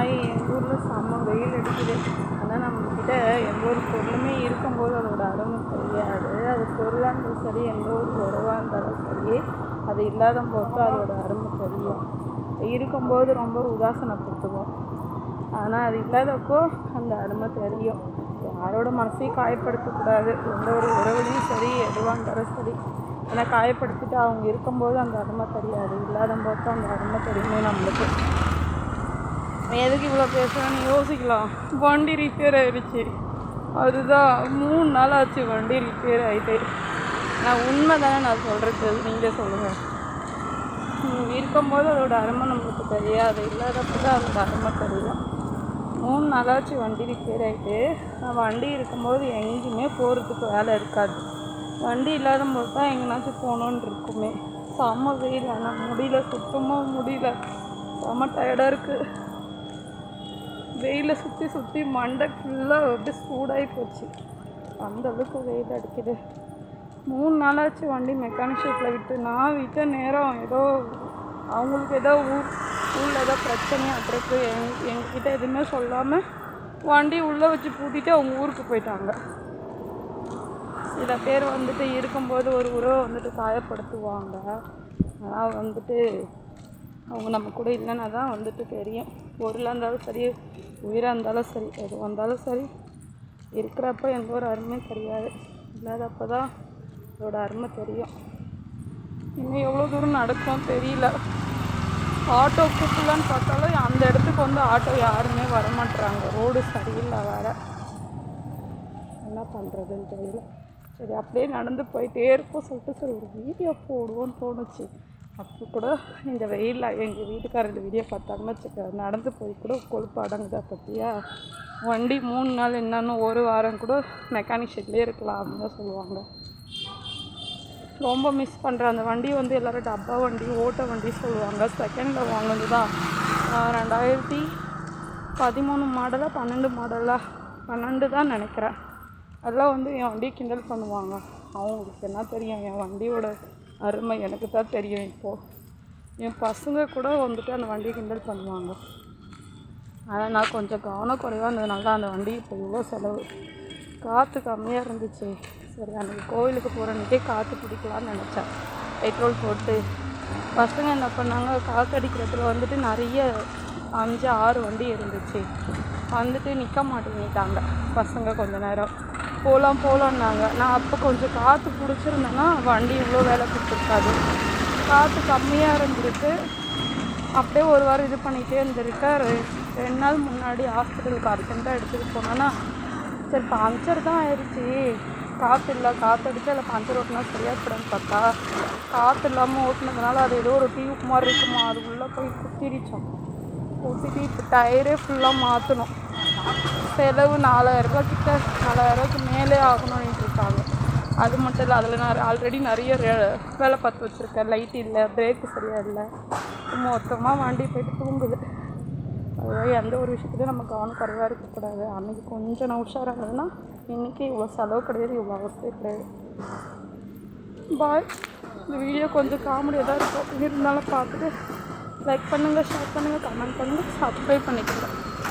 ஆகி எங்கள் ஊரில் செம்ம வெயில் அடிக்குது. ஆனால் நம்மக்கிட்ட எந்த ஒரு பொருளுமே இருக்கும்போது அதோட அருமை தெரியாது. அது பொருளாக இருந்தாலும் சரி, எந்த ஒரு உறவாக இருந்தாலும் சரி, அது இல்லாத போது அதோட அருமை தெரியும். இருக்கும்போது ரொம்ப உதாசனப்படுத்துவோம், ஆனால் அது இல்லாதப்போ அந்த அருமை தெரியும். யாரோட மனசையும் காயப்படுத்தக்கூடாது. எந்த ஒரு உறவுலையும் சரி, எதுவாக இருந்தாலும் சரி. ஏன்னா காயப்படுத்திட்டு அவங்க இருக்கும்போது அந்த அருமை தெரியாது, இல்லாத போது அந்த அருமை தெரியுமே நம்மளுக்கு. எதுக்கு இவ்வளோ பேசுகிறேன்னு யோசிக்கலாம். வண்டி ரிப்பேர் ஆகிடுச்சு. அதுதான் 3 நாள் ஆச்சு வண்டி ரிப்பேர் ஆகிட்டு. நான் உண்மை தானே நான் சொல்கிறது, நீங்கள் சொல்லுங்கள். இருக்கும்போது அதோட அருமை நம்மளுக்கு தெரியாது, இல்லாதப்போ தான் அதோட அருமை தெரியும். 3 நாளாச்சு வண்டி ரிப்பேர் ஆகிட்டு. நான் வண்டி இருக்கும்போது எங்கேயுமே போகிறதுக்கு வேலை இருக்காது. வண்டி இல்லாத போது தான் எங்கேனாச்சும் போகணுன்னு இருக்குமே. செம்ம வெயில், ஆனால் முடியல, சுத்தமாக முடியல. செம்ம டயர்டாக இருக்குது. வெயிலை சுற்றி சுற்றி மண்டை ஃபுல்லாக அப்படியே சூடாகி போச்சு. அந்தளவுக்கு வெயில் அடிக்குது. 3 நாளாச்சு வண்டி மெக்கானிக் ஷாப்பில் விட்டு. நான் விட்ட நேரம் ஏதோ அவங்களுக்கு ஏதோ ஊரில் ஏதோ பிரச்சனையாட்டிருக்கு. எங்ககிட்ட எதுவுமே சொல்லாமல் வண்டி உள்ளே வச்சு பூட்டிட்டு அவங்க ஊருக்கு போயிட்டாங்க. சில பேர் வந்துட்டு இருக்கும்போது ஒரு உறவை வந்துட்டு காயப்படுத்துவாங்க. ஆனால் வந்துட்டு அவங்க நம்ம கூட இல்லைன்னா தான் வந்துட்டு தெரியும். பொருளாக இருந்தாலும் சரி, உயிராக இருந்தாலும் சரி, எது வந்தாலும் சரி, இருக்கிறப்ப எந்த ஒரு அருமையும் தெரியாது, இல்லாதப்போ தான் அதோட அருமை தெரியும். இன்னும் எவ்வளோ தூரம் நடக்கும் தெரியல. ஆட்டோ கூப்பிடலான்னு பார்த்தாலும் அந்த இடத்துக்கு வந்து ஆட்டோ யாருமே வரமாட்டுறாங்க. ரோடு சரியில்லை வேறு. என்ன பண்ணுறதுன்னு தெரியல. சரி, அப்படியே நடந்து போயிட்டே இருப்போம் சொல்லிட்டு சரி ஒரு வீடியோ போடுவோன்னு தோணுச்சு. அப்போ கூட இந்த வெயிலில் எங்கள் வீட்டுக்காரர் இந்த வீடியோ பார்த்தாங்கன்னு வச்சுக்க, நடந்து போய் கூட கொழுப்பு அடங்குதா பற்றியா. வண்டி 3 நாள் என்னன்னு 1 வாரம் கூட மெக்கானிக் ஷெட்லேயே இருக்கலாம் அப்படின்னு தான் சொல்லுவாங்க. ரொம்ப மிஸ் பண்ணுறேன் அந்த வண்டி. வந்து எல்லோரும் டப்பா வண்டி, ஓட்ட வண்டி சொல்லுவாங்க. செகண்டில் வாங்கினது தான் 2013 மாடலாக 12 மாடலாக 12 தான் நினைக்கிறேன். அதெல்லாம் வந்து என் வண்டியை கிண்டல் பண்ணுவாங்க. அவங்களுக்கு என்ன தெரியும் என் வண்டியோட அருமை, எனக்கு தான் தெரியும். இப்போது என் பசங்க கூட வந்துட்டு அந்த வண்டியை கிண்டல் பண்ணுவாங்க. ஆனால் நான் கொஞ்சம் கவனக்குறைவாக இருந்ததுனால தான் அந்த வண்டி இப்போ இவ்வளோ செலவு. காற்று கம்மியாக இருந்துச்சு. சரி, அன்றைக்கி கோவிலுக்கு போகிற அன்றைக்கே காற்று பிடிக்கலான்னு நினச்சேன். பெட்ரோல் போட்டு பசங்க என்ன பண்ணாங்க, காற்றடிக்கிறதுல வந்துட்டு நிறைய 5-6 வண்டி இருந்துச்சு. வந்துட்டு நிற்க மாட்டேங்கிட்டாங்க பசங்க. கொஞ்சம் நேரம் போகலான்னாங்க. நான் அப்போ கொஞ்சம் காற்று பிடிச்சிருந்தேன்னா வண்டி இவ்வளோ வேலை கொடுத்துருக்காது. காற்று கம்மியாக இருந்துருக்கு. அப்படியே 1 வாரம் இது பண்ணிகிட்டே இருந்திருக்கேன். 2 நாள் முன்னாடி ஹாஸ்பிட்டலுக்கு அர்ஜென்ட்டாக எடுத்துகிட்டு போனேன்னா, சரி பஞ்சர் தான் ஆயிடுச்சு, காற்று இல்லை, காற்றடிச்சா இல்லை பஞ்சர் ஓட்டினா சரியாகக்கூடாதுன்னு பார்த்தா, காற்று இல்லாமல் ஓட்டினதுனால அது ஏதோ ஒரு டியூப் மாதிரி இருக்குமா, அது உள்ளே போய் குத்திடுச்சோம். குத்திட்டு இப்போ டயரே ஃபுல்லாக மாற்றணும். செலவு 4000 கிட்ட, 4000 மேலே ஆகணும்னு இருக்காங்க. அது மட்டும் இல்லை, அதில் நான் ஆல்ரெடி நிறைய வேலை பார்த்து வச்சுருக்கேன். லைட் இல்லை, பிரேக்கு சரியாக இல்லை, மொத்தமாக வண்டி போய்ட்டு தூங்குது. அதுதான் எந்த ஒரு விஷயத்துலையும் நம்ம கவனம் குறைவாக இருக்கக்கூடாது. அன்றைக்கி கொஞ்சம் நான் உஷாராக இருந்ததுன்னா இன்றைக்கி இவ்வளோ செலவு கிடையாது, இவ்வளோ அவசியம் கிடையாது. பாய். இந்த வீடியோ கொஞ்சம் காமெடியாக தான் இருக்கும். இருந்தாலும் பார்த்துட்டு லைக் பண்ணுங்கள், ஷேர் பண்ணுங்கள், கமெண்ட் பண்ணுங்கள், சப்ஸ்கிரைப் பண்ணிக்கிறேன்.